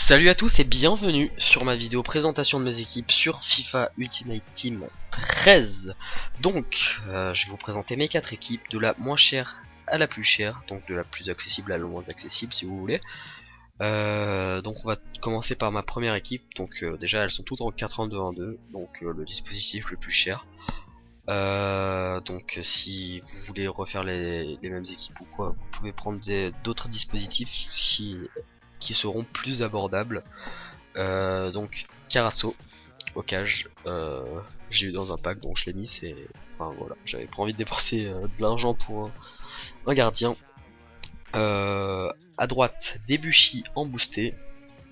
Salut à tous et bienvenue sur ma vidéo présentation de mes équipes sur FIFA Ultimate Team 13. Donc, je vais vous présenter mes 4 équipes, de la moins chère à la plus chère, donc de la plus accessible à la moins accessible si vous voulez. Donc on va commencer par ma première équipe, donc déjà elles sont toutes en 4-1-2-1-2, donc le dispositif le plus cher. Donc si vous voulez refaire les mêmes équipes ou quoi, vous pouvez prendre d'autres dispositifs qui seront plus abordables. Donc Carasso au cage, j'ai eu dans un pack donc je l'ai mis, enfin voilà, j'avais pas envie de dépenser de l'argent pour un gardien. À droite Debuchy en boosté,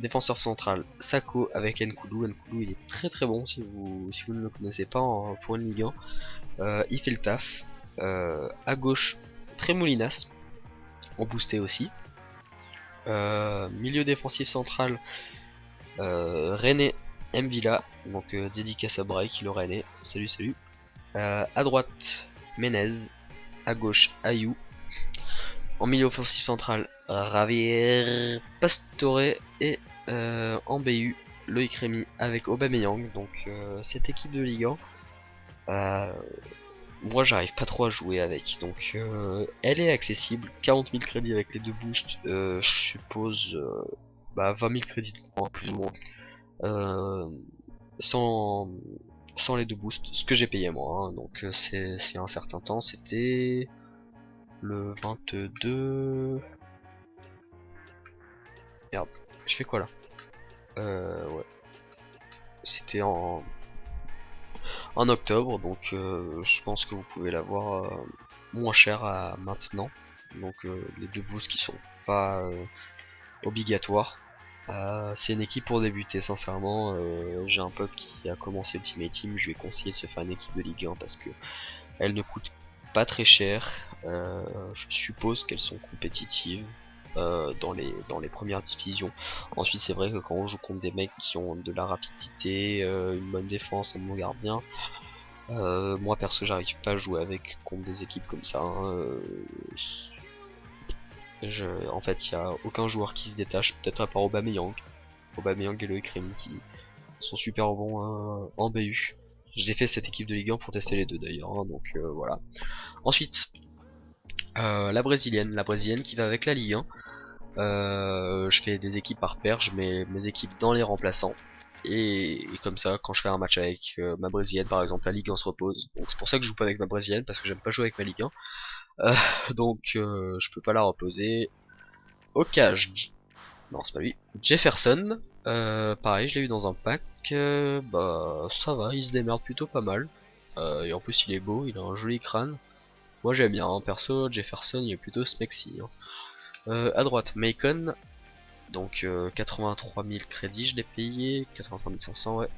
défenseur central Sako avec Nkoulou. Nkoulou il est très bon si vous ne le connaissez pas pour une Ligue 1. Il fait le taf. À gauche Tremoulinas en boosté aussi. Milieu défensif central René Mvila, donc dédicace à Break, le René, salut. À droite Menez, à gauche Ayou. En milieu offensif central Javier Pastore et en BU Loïc Rémy avec Aubameyang. Donc cette équipe de Ligue 1, moi j'arrive pas trop à jouer avec, donc elle est accessible, 40 000 crédits avec les deux boosts, je suppose 20 000 crédits de moins plus ou moins, sans les deux boosts, ce que j'ai payé moi, hein. Donc c'est un certain temps, c'était le 22... Merde, je fais quoi là? Ouais, c'était en octobre, donc je pense que vous pouvez l'avoir moins cher à maintenant. Donc les deux boosts qui sont pas obligatoires. C'est une équipe pour débuter, sincèrement. J'ai un pote qui a commencé Ultimate Team, je lui ai conseillé de se faire une équipe de Ligue 1 parce que elle ne coûte pas très cher. Je suppose qu'elles sont compétitives dans les premières divisions. Ensuite c'est vrai que quand on joue contre des mecs qui ont de la rapidité, une bonne défense, un bon gardien, moi perso j'arrive pas à jouer avec contre des équipes comme ça, hein. En fait il y a aucun joueur qui se détache, peut-être à part Aubameyang et Loïc Rémy qui sont super bons en BU. J'ai fait cette équipe de Ligue 1 pour tester les deux d'ailleurs, hein, donc voilà. Ensuite la brésilienne qui va avec la Ligue 1. Je fais des équipes par paire, je mets mes équipes dans les remplaçants. Et comme ça, quand je fais un match avec ma brésilienne par exemple, la Ligue 1 se repose. Donc c'est pour ça que je joue pas avec ma brésilienne, parce que j'aime pas jouer avec ma Ligue 1. Donc je peux pas la reposer. Au cage, non c'est pas lui, Jefferson, pareil je l'ai eu dans un pack, bah ça va, il se démerde plutôt pas mal. Et en plus il est beau, il a un joli crâne. Moi j'aime bien, hein. Perso Jefferson il est plutôt smexy, hein. À droite Macon, donc 83 000 crédits je l'ai payé, 83 500 ouais.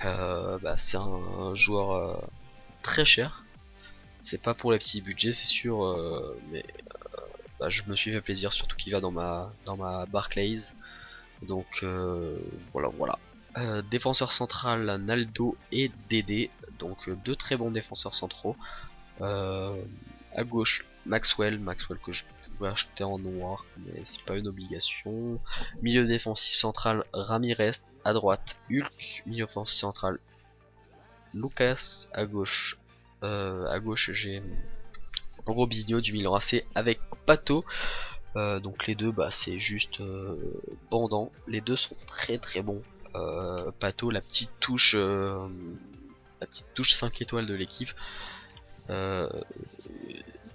Bah c'est un joueur très cher. C'est pas pour les petits budgets c'est sûr, mais bah, je me suis fait plaisir, surtout qu'il va dans ma Barclays. Donc voilà. Défenseur central Naldo et Dédé, donc deux très bons défenseurs centraux. À gauche Maxwell que je pouvais acheter en noir mais c'est pas une obligation. Milieu défensif central Ramirez, à droite Hulk. Milieu offensif central Lucas, à gauche j'ai Robinho du Milan AC avec Pato. Donc les deux bah c'est juste bandant, les deux sont très bons. Pato, la petite touche 5 étoiles de l'équipe.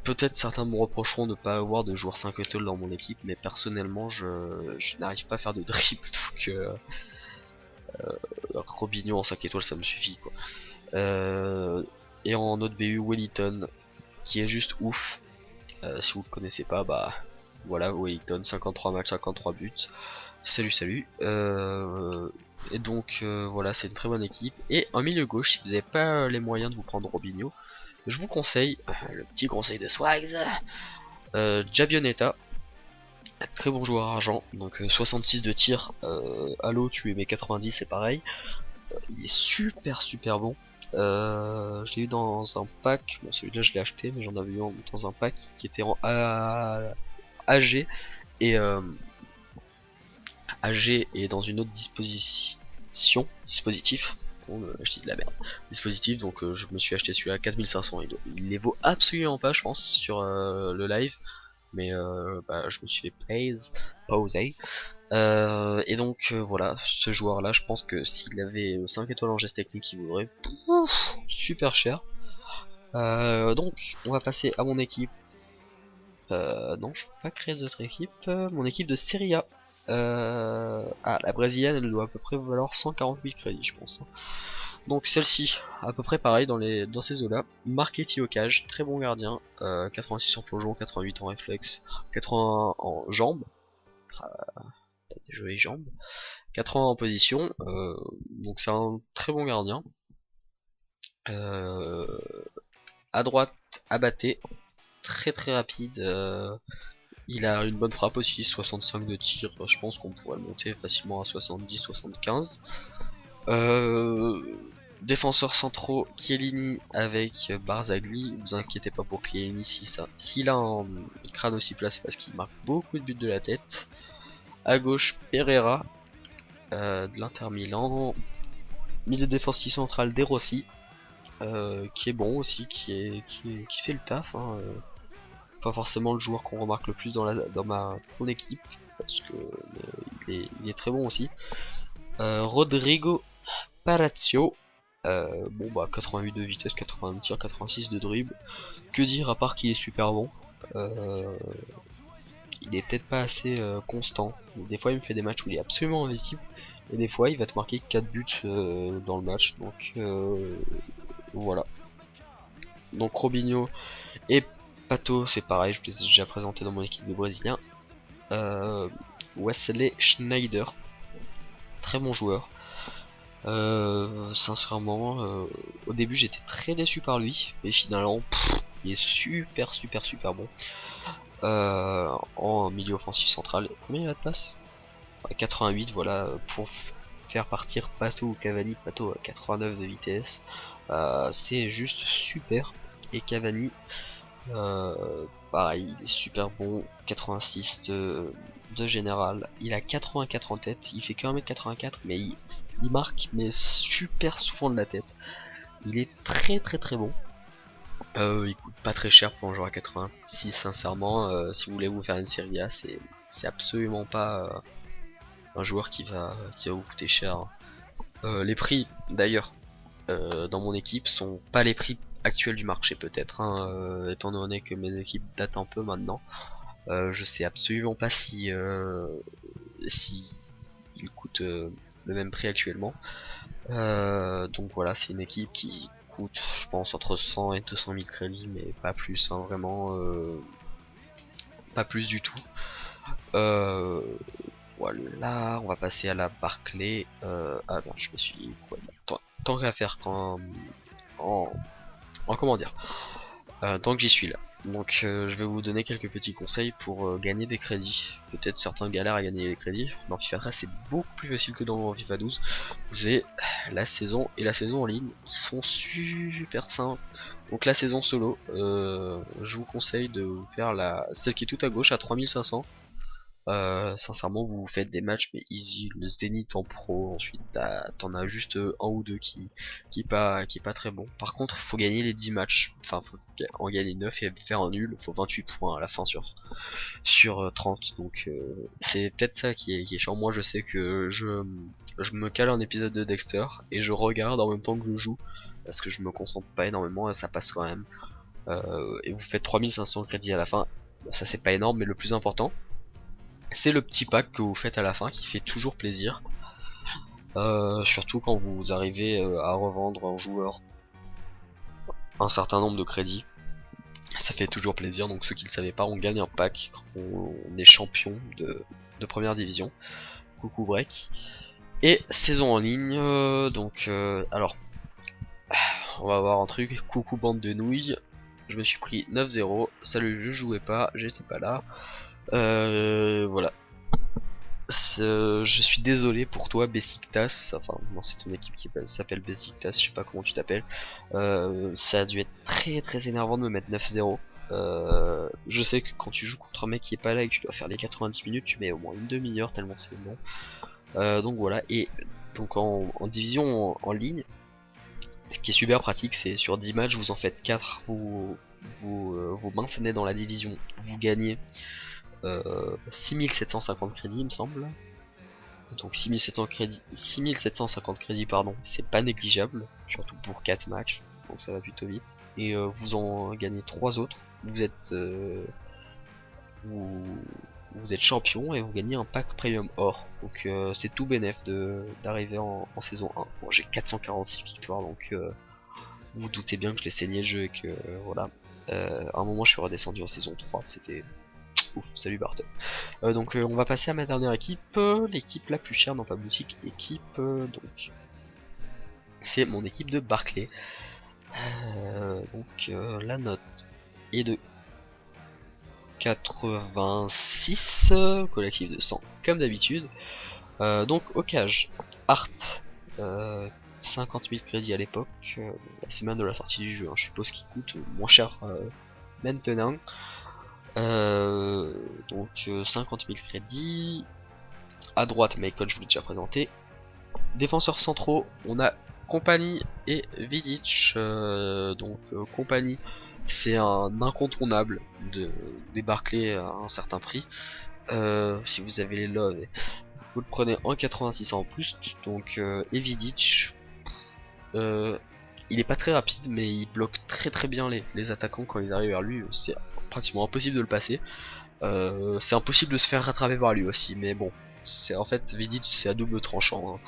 Peut-être certains me reprocheront de ne pas avoir de joueur 5 étoiles dans mon équipe, mais personnellement je n'arrive pas à faire de dribble, donc Robinho en 5 étoiles ça me suffit quoi. Et en autre BU Wellington qui est juste ouf. Si vous ne connaissez pas, bah voilà, Wellington, 53 matchs, 53 buts. Salut. Et donc voilà, c'est une très bonne équipe. Et en milieu gauche, si vous n'avez pas les moyens de vous prendre Robinho, je vous conseille, le petit conseil de Swags, Jabioneta, très bon joueur argent, donc 66 de tir, Halo tu mets 90 c'est pareil, il est super bon. Je l'ai eu dans un pack, bon, celui-là je l'ai acheté mais j'en avais eu dans un pack qui était en AG et AG est dans une autre dispositif. Bon, je dis de la merde. Dispositif, donc je me suis acheté celui-là 4500. Il les vaut absolument pas, je pense, sur le live. Mais bah, je me suis fait poser. Et donc voilà, ce joueur là, je pense que s'il avait 5 étoiles en geste technique, il vaudrait super cher. Donc on va passer à mon équipe. Non, je peux pas créer d'autres équipes. Mon équipe de Serie A. La brésilienne, elle doit à peu près valoir 148 crédits, je pense. Donc celle-ci, à peu près pareil dans ces eaux-là. Marchetti au cage, très bon gardien. 86 en plongeon, 88 en réflexe, 80 en jambes. T'as des jolies jambes. 80 en position. Donc c'est un très bon gardien. À droite, Abaté, très très rapide. Il a une bonne frappe aussi, 65 de tir. Je pense qu'on pourrait le monter facilement à 70-75. Défenseurs centraux, Chiellini avec Barzagli. Vous inquiétez pas pour Chiellini, s'il a un crâne aussi placé parce qu'il marque beaucoup de buts de la tête. À gauche, Pereira de l'Inter Milan. Milieu défensif central, De Rossi, qui est bon aussi, qui fait le taf. Hein, pas forcément le joueur qu'on remarque le plus dans mon équipe, parce que il est très bon aussi. Rodrigo Parazio, bon bah 88 de vitesse, 80 de tir, 86 de dribble. Que dire à part qu'il est super bon. Il est peut-être pas assez constant. Des fois il me fait des matchs où il est absolument invisible, et des fois il va te marquer 4 buts dans le match. Donc voilà. Donc Robinho et Pato, c'est pareil, je les ai déjà présentés dans mon équipe de Brésiliens. Wesley Schneider, très bon joueur. Sincèrement, au début j'étais très déçu par lui, mais finalement il est super bon. En milieu offensif central, combien il a de place? 88, voilà, pour faire partir Pato ou Cavani. Pato à 89 de vitesse, c'est juste super. Et Cavani, pareil, il est super bon, 86 de général. Il a 84 en tête, il fait que 1m84, mais il marque mais super souvent de la tête. Il est très bon. Il coûte pas très cher pour un joueur à 86, sincèrement. Si vous voulez vous faire une Serie A, c'est absolument pas un joueur qui va vous coûter cher. Les prix d'ailleurs dans mon équipe sont pas les prix actuels du marché, peut-être, hein, étant donné que mes équipes datent un peu maintenant. Je sais absolument pas si ils coûtent le même prix actuellement. Donc voilà, c'est une équipe qui coûte, je pense, entre 100 et 200 000 crédits, mais pas plus, hein, vraiment pas plus du tout. Voilà, on va passer à la Barclay. Ah ben, je me suis tant qu'à faire en comment dire, tant que j'y suis là. Donc je vais vous donner quelques petits conseils pour gagner des crédits. Peut-être certains galèrent à gagner des crédits. Dans FIFA 13 c'est beaucoup plus facile que dans FIFA 12. Vous avez la saison et la saison en ligne qui sont super simples. Donc la saison solo, je vous conseille de vous faire celle qui est tout à gauche à 3500. Sincèrement, vous faites des matchs mais easy, le Zénith en pro. Ensuite t'en as juste un ou deux qui est pas très bon. Par contre faut gagner les 10 matchs, enfin faut en gagner 9 et faire un nul. Faut 28 points à la fin sur 30. Donc c'est peut-être ça qui est chiant. Moi je sais que je me cale un épisode de Dexter et je regarde en même temps que je joue, parce que je me concentre pas énormément et ça passe quand même. Et vous faites 3500 crédits à la fin. Bon, ça c'est pas énorme, mais le plus important c'est le petit pack que vous faites à la fin qui fait toujours plaisir. Surtout quand vous arrivez à revendre un joueur un certain nombre de crédits. Ça fait toujours plaisir. Donc ceux qui ne le savaient pas, on gagne un pack quand on est champion de première division. Coucou break. Et saison en ligne, donc alors on va voir un truc. Coucou bande de nouilles. Je me suis pris 9-0. Salut, je jouais pas, j'étais pas là. Voilà. Je suis désolé pour toi, Besiktas. Enfin, non, c'est ton équipe qui s'appelle Besiktas, je sais pas comment tu t'appelles. Ça a dû être très énervant de me mettre 9-0. Je sais que quand tu joues contre un mec qui est pas là et que tu dois faire les 90 minutes, tu mets au moins une demi-heure tellement c'est long. Donc voilà, et donc en division en ligne, ce qui est super pratique, c'est sur 10 matchs, vous en faites 4, vous maintenez dans la division, vous gagnez 6750 crédits, il me semble. Donc 6750 crédits, pardon, c'est pas négligeable, surtout pour 4 matchs, donc ça va plutôt vite. Et vous en gagnez 3 autres, vous, vous êtes champion et vous gagnez un pack premium or. Donc c'est tout bénef d'arriver en saison 1. Bon, j'ai 446 victoires, donc vous vous doutez bien que je l'ai saigné le jeu et que voilà. À un moment je suis redescendu en saison 3, c'était ouf, salut Barton. Donc on va passer à ma dernière équipe, l'équipe la plus chère, non pas boutique, équipe donc c'est mon équipe de Barclay. Donc la note est de 86, collectif de 100 comme d'habitude. Donc au cage, Art, 50 000 crédits à l'époque, la semaine de la sortie du jeu, hein. Je suppose qu'il coûte moins cher maintenant. Donc 50 000 crédits. À droite, Michael, je vous l'ai déjà présenté. Défenseurs centraux, on a Compagnie et Vidic. Donc Compagnie, c'est un incontournable des Barclay à un certain prix. Si vous avez les love, vous le prenez en 86 en plus. Donc et Vidic, il est pas très rapide, mais il bloque très très bien les attaquants quand ils arrivent vers lui. C'est pratiquement impossible de le passer. C'est impossible de se faire rattraper par lui aussi, mais bon, c'est en fait Vidic, c'est à double tranchant, hein.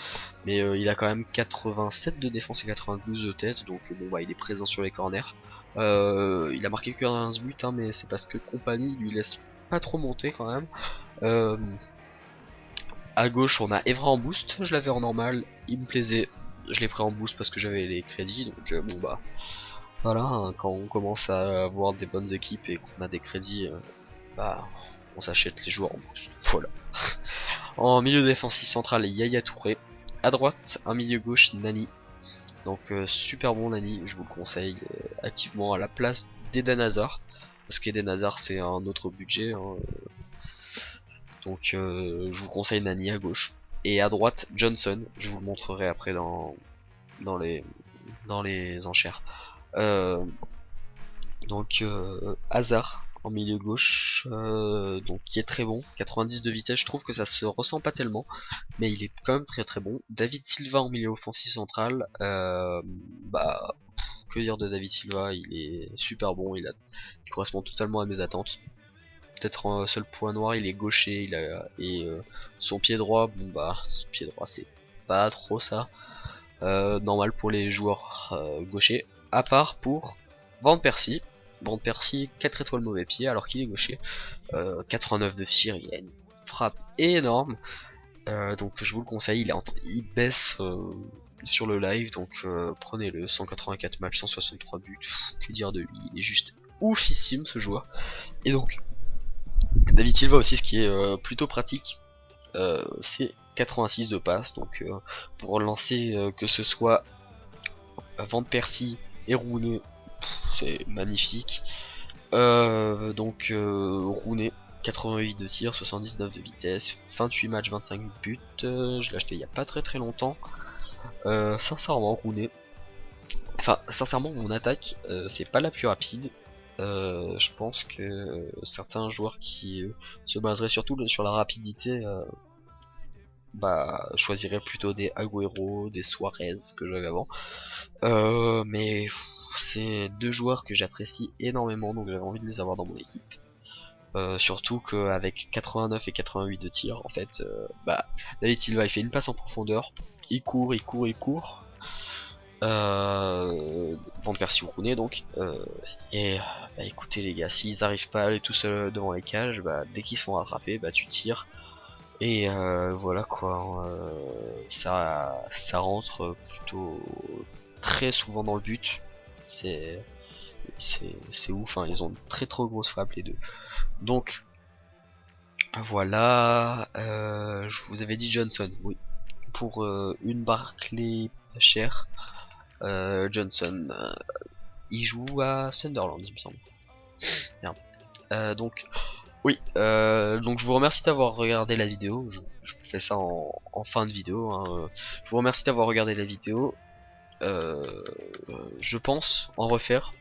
Mais il a quand même 87 de défense et 92 de tête, donc bon bah il est présent sur les corners. Il a marqué que 15 buts, hein, mais c'est parce que Compagnie lui laisse pas trop monter quand même. À gauche on a Evra en boost, je l'avais en normal, il me plaisait, je l'ai pris en boost parce que j'avais les crédits, donc bon bah voilà, hein, quand on commence à avoir des bonnes équipes et qu'on a des crédits, bah on s'achète les joueurs en boost, voilà. En milieu défensif central, Yaya Touré. À droite, un milieu gauche, Nani. Donc super bon Nani, je vous le conseille activement à la place d'Eden Hazard. Parce qu'Eden Hazard c'est un autre budget, hein. Donc je vous conseille Nani à gauche. Et à droite, Johnson, je vous le montrerai après dans les, dans les enchères. Donc Hazard en milieu gauche, donc qui est très bon, 90 de vitesse, je trouve que ça se ressent pas tellement, mais il est quand même très très bon. David Silva en milieu offensif central, bah que dire de David Silva, il est super bon, il correspond totalement à mes attentes. Peut-être un seul point noir, il est gaucher, son pied droit, bon bah son pied droit c'est pas trop ça, normal pour les joueurs gauchers, à part pour Van Persie. Van Persie, 4 étoiles mauvais pied alors qu'il est gaucher, 89 de tir, il a une frappe énorme, donc je vous le conseille, il baisse sur le live, donc prenez-le, 184 matchs, 163 buts, que dire de lui, il est juste oufissime ce joueur. Et donc David Silva aussi, ce qui est plutôt pratique, c'est 86 de passe, donc pour lancer que ce soit Van Persie et Rooney, c'est magnifique. Donc Rooney, 88 de tir, 79 de vitesse, 28 matchs, 25 buts, je l'ai acheté il y a pas très très longtemps. Sincèrement Rooney, enfin sincèrement mon attaque c'est pas la plus rapide. Je pense que certains joueurs qui se baseraient surtout sur la rapidité bah choisiraient plutôt des Agüero, des Suarez que j'avais avant. Mais c'est deux joueurs que j'apprécie énormément, donc j'avais envie de les avoir dans mon équipe. Surtout qu'avec 89 et 88 de tir, en fait, bah David Silva il fait une passe en profondeur, il court, il court, il court. Van Persie ou Rooney donc, et bah écoutez les gars, s'ils arrivent pas à aller tout seuls devant les cages, bah dès qu'ils se font rattraper, bah tu tires. Et voilà quoi, ça rentre plutôt très souvent dans le but. C'est c'est ouf, hein. Ils ont une très trop grosse frappe les deux. Donc voilà, je vous avais dit Johnson, oui. Pour une Barclay pas chère, Johnson, il joue à Sunderland il me semble. Merde. Donc oui, donc je vous remercie d'avoir regardé la vidéo. Je vous fais ça en fin de vidéo, hein. Je vous remercie d'avoir regardé la vidéo. Je pense en refaire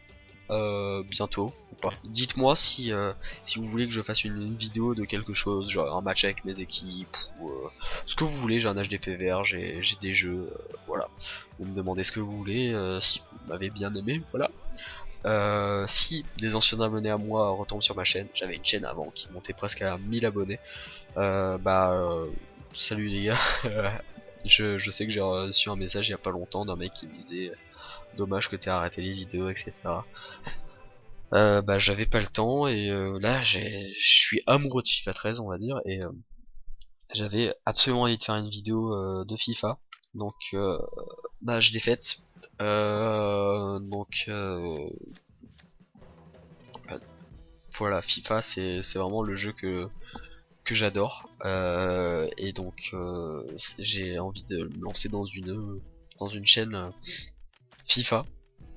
bientôt ou pas. Dites-moi si vous voulez que je fasse une vidéo de quelque chose, genre un match avec mes équipes ou ce que vous voulez. J'ai un HDP vert, j'ai des jeux, voilà. Vous me demandez ce que vous voulez, si vous m'avez bien aimé, voilà. Si des anciens abonnés à moi retombent sur ma chaîne, j'avais une chaîne avant qui montait presque à 1000 abonnés. Salut les gars. Je sais que j'ai reçu un message il y a pas longtemps d'un mec qui me disait dommage que t'aies arrêté les vidéos, etc. J'avais pas le temps et là je suis amoureux de FIFA 13 on va dire et j'avais absolument envie de faire une vidéo de FIFA, donc je l'ai faite. Voilà, FIFA c'est vraiment le jeu que j'adore, et donc j'ai envie de me lancer dans une chaîne FIFA,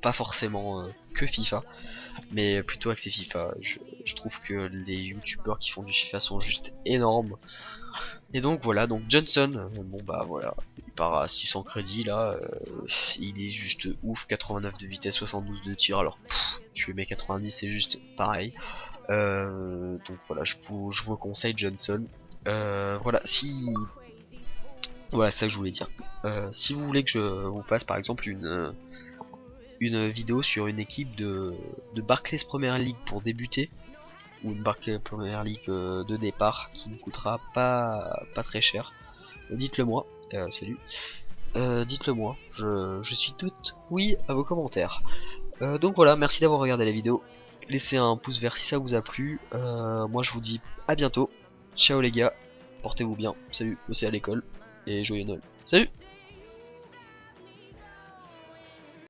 pas forcément que FIFA, mais plutôt axé FIFA. Je trouve que les youtubeurs qui font du FIFA sont juste énormes. Et donc voilà, donc Johnson, bon bah voilà, il part à 600 crédits là, il est juste ouf, 89 de vitesse, 72 de tir, alors tu mets 90 c'est juste pareil. Donc voilà, je vous conseille Johnson. Voilà, voilà, c'est ça que je voulais dire. Si vous voulez que je vous fasse par exemple une vidéo sur une équipe de Barclays Premier League pour débuter, ou une Barclays Premier League de départ qui ne coûtera pas très cher, dites-le moi. Salut. Dites-le moi, je suis toute oui à vos commentaires. Donc voilà, merci d'avoir regardé la vidéo. Laissez un pouce vert si ça vous a plu. Moi je vous dis à bientôt. Ciao les gars, portez-vous bien. Salut, c'est à l'école et joyeux Noël. Salut.